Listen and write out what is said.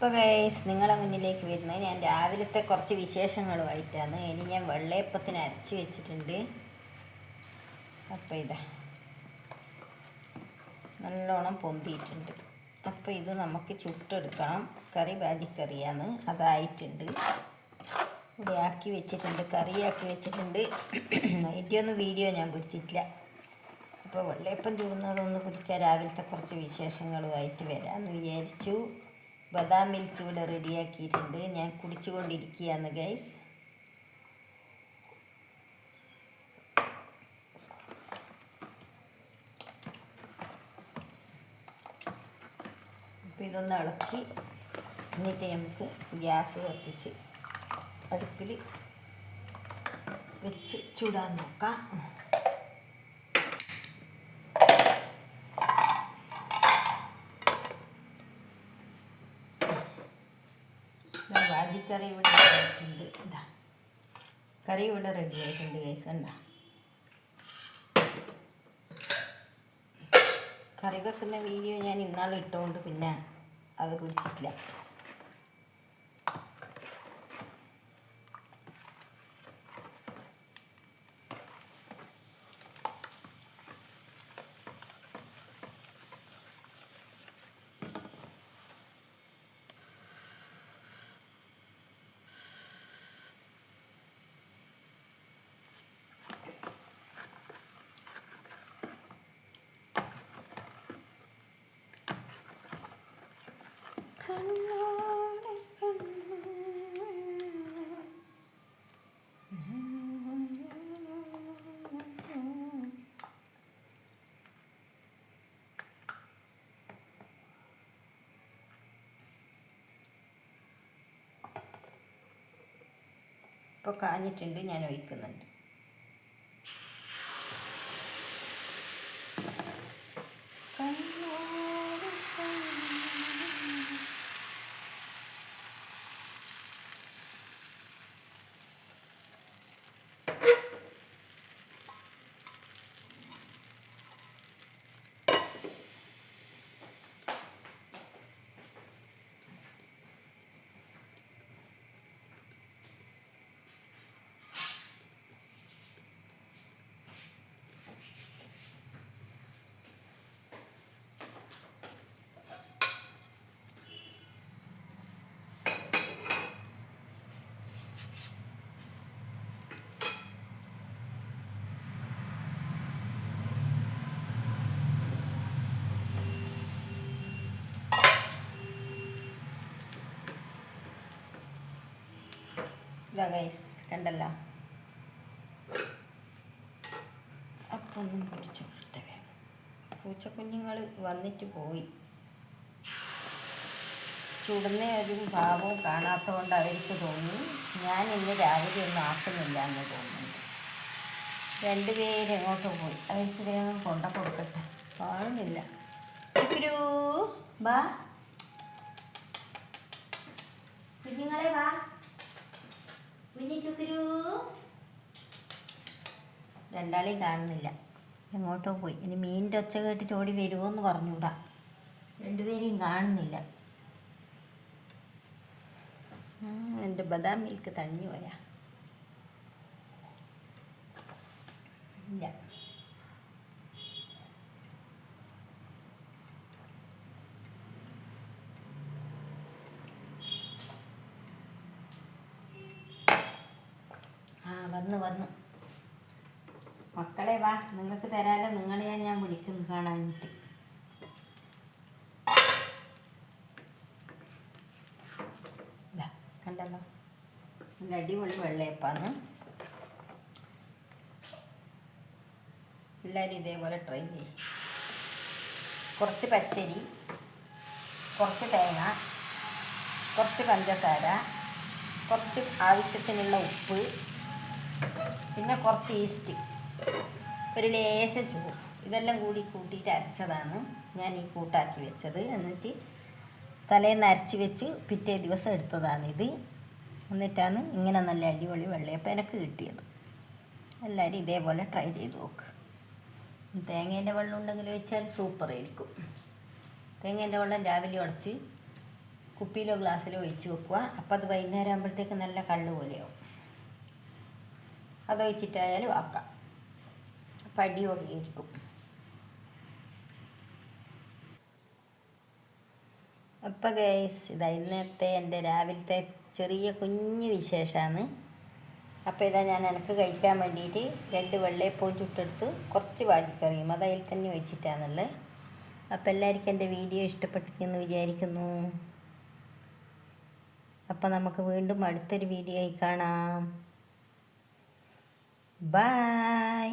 ഇപ്പോൾ ഗൈസ് നിങ്ങളെ മുന്നിലേക്ക് വരുന്നത് ഞാൻ രാവിലത്തെ കുറച്ച് വിശേഷങ്ങളുമായിട്ടാണ്. ഇനി ഞാൻ വെള്ളയപ്പത്തിന് അരച്ച് വെച്ചിട്ടുണ്ട്. അപ്പോൾ ഇതാ നല്ലോണം പൊന്തിയിട്ടുണ്ട്. അപ്പോൾ ഇത് നമുക്ക് ചുട്ടെടുക്കണം. കറി ബാജിക്കറിയാണ്, അതായിട്ടുണ്ട്. ഇവിടെ ആക്കി വെച്ചിട്ടുണ്ട്, കറിയാക്കി വെച്ചിട്ടുണ്ട്. ഇതിൻ്റെയൊന്നും വീഡിയോ ഞാൻ പിടിച്ചിട്ടില്ല. അപ്പോൾ വെള്ളയപ്പം ചൂടുന്നതൊന്ന് പിടിക്കാൻ രാവിലത്തെ കുറച്ച് വിശേഷങ്ങളുമായിട്ട് വരാമെന്ന് വിചാരിച്ചു. ബദാം മിൽക്ക് ഇവിടെ റെഡിയാക്കിയിട്ടുണ്ട്. ഞാൻ കുടിച്ചുകൊണ്ടിരിക്കുകയാണ് ഗൈസ്. അപ്പോൾ ഇതൊന്ന് ഇളക്കി എന്നിട്ട് നമുക്ക് ഗ്യാസ് കത്തിച്ച് അടുപ്പിൽ വെച്ച് ചൂടാൻ നോക്കാം. കറി ഇവിടെ റെഡിയായിട്ടുണ്ട്. ഇതാ കറി ഇവിടെ റെഡി ആയിട്ടുണ്ട് ഗൈസ്. കണ്ടാ കറി വെക്കുന്ന വീഡിയോ ഞാൻ ഇന്നാൾ ഇട്ടുകൊണ്ട് പിന്നെ അത് പിടിച്ചിട്ടില്ല. ഇപ്പോൾ കാഞ്ഞിട്ടുണ്ട്, ഞാൻ ഒഴിക്കുന്നുണ്ട്. ഇതാ ഗൈസ് കണ്ടല്ലോ. അപ്പം ഒന്നും പിടിച്ചു വിട്ടേ. പൂച്ചക്കുഞ്ഞുങ്ങൾ വന്നിട്ട് പോയി. ചുടുന്ന ഒരു ഭാവവും കാണാത്തതുകൊണ്ട് അവർക്ക് തോന്നി ഞാൻ ഇന്ന് രാവിലെ ഒന്നും ആക്കുന്നില്ല എന്ന് തോന്നുന്നുണ്ട്. രണ്ടുപേരും എങ്ങോട്ട് പോയി. അവർക്ക് വേഗം കൊണ്ട കൊടുക്കട്ടെ. കാണുന്നില്ല. ചുക്കുരു വാ, കുഞ്ഞുങ്ങളെ വാ. രണ്ടാളെയും കാണുന്നില്ല, എങ്ങോട്ടോ പോയി. ഇനി മീനിൻ്റെ ഒച്ച കേട്ടിട്ട് ഓടി വരുമോ എന്ന് പറഞ്ഞൂടാ. രണ്ടുപേരെയും കാണുന്നില്ല. എൻ്റെ ബദാം മിൽക്ക് തണ്ണി പോയാ ഇല്ല. വന്നു മക്കളെ വാ, നിങ്ങൾക്ക് തരാലോ. നിങ്ങളെയാ ഞാൻ വിളിക്കുന്നു കാണാനിട്ട്. കണ്ടല്ലോ, നല്ല അടിപൊളി വെള്ളയപ്പാന്ന്. എല്ലാവരും ഇതേപോലെ ട്രൈ ചെയ്യും. കുറച്ച് പച്ചരി, കുറച്ച് തേങ്ങ, കുറച്ച് പഞ്ചസാര, കുറച്ച് ആവശ്യത്തിനുള്ള ഉപ്പ്, പിന്നെ കുറച്ച് ഈസ്റ്റ്, ഒരു ലേശം ചോറ്, ഇതെല്ലാം കൂടി കൂട്ടിയിട്ട് അരച്ചതാണ് ഞാൻ ഈ കൂട്ടാക്കി വെച്ചത്. എന്നിട്ട് തലേന്ന് അരച്ച് വെച്ച് പിറ്റേ ദിവസം എടുത്തതാണിത്. എന്നിട്ടാണ് ഇങ്ങനെ നല്ല അടിപൊളി വെള്ളയപ്പം എനിക്ക് കിട്ടിയത്. എല്ലാവരും ഇതേപോലെ ട്രൈ ചെയ്ത് നോക്ക്. തേങ്ങേൻ്റെ വെള്ളം ഉണ്ടെങ്കിൽ ഒഴിച്ചാൽ സൂപ്പറായിരിക്കും. തേങ്ങേൻ്റെ വെള്ളം രാവിലെ ഉടച്ച് കുപ്പിയിലോ ഗ്ലാസ്സിലോ ഒഴിച്ച് വെക്കുക. അപ്പം അത് വൈകുന്നേരം ആകുമ്പോഴത്തേക്ക് നല്ല കള്ള് പോലെയാവും. അതൊഴിച്ചിട്ടായാലും ആക്കാം. അപ്പം അടിപൊളിയായിരിക്കും. അപ്പം ഗൈസ്, ഇതാ ഇന്നത്തെ എൻ്റെ രാവിലത്തെ ചെറിയ കുഞ്ഞ് വിശേഷമാണ്. അപ്പോൾ ഇതാ ഞാൻ എനിക്ക് കഴിക്കാൻ വേണ്ടിയിട്ട് 2 വെള്ളയപ്പവും ചുട്ടെടുത്ത് കുറച്ച് വാജിക്കറിയും അത് അതിൽ തന്നെ ഒഴിച്ചിട്ടാണുള്ളത്. അപ്പോൾ എല്ലാവർക്കും എൻ്റെ വീഡിയോ ഇഷ്ടപ്പെട്ടിരിക്കുമെന്ന് വിചാരിക്കുന്നു. അപ്പോൾ നമുക്ക് വീണ്ടും അടുത്തൊരു വീഡിയോയിൽ കാണാം. ബൈ.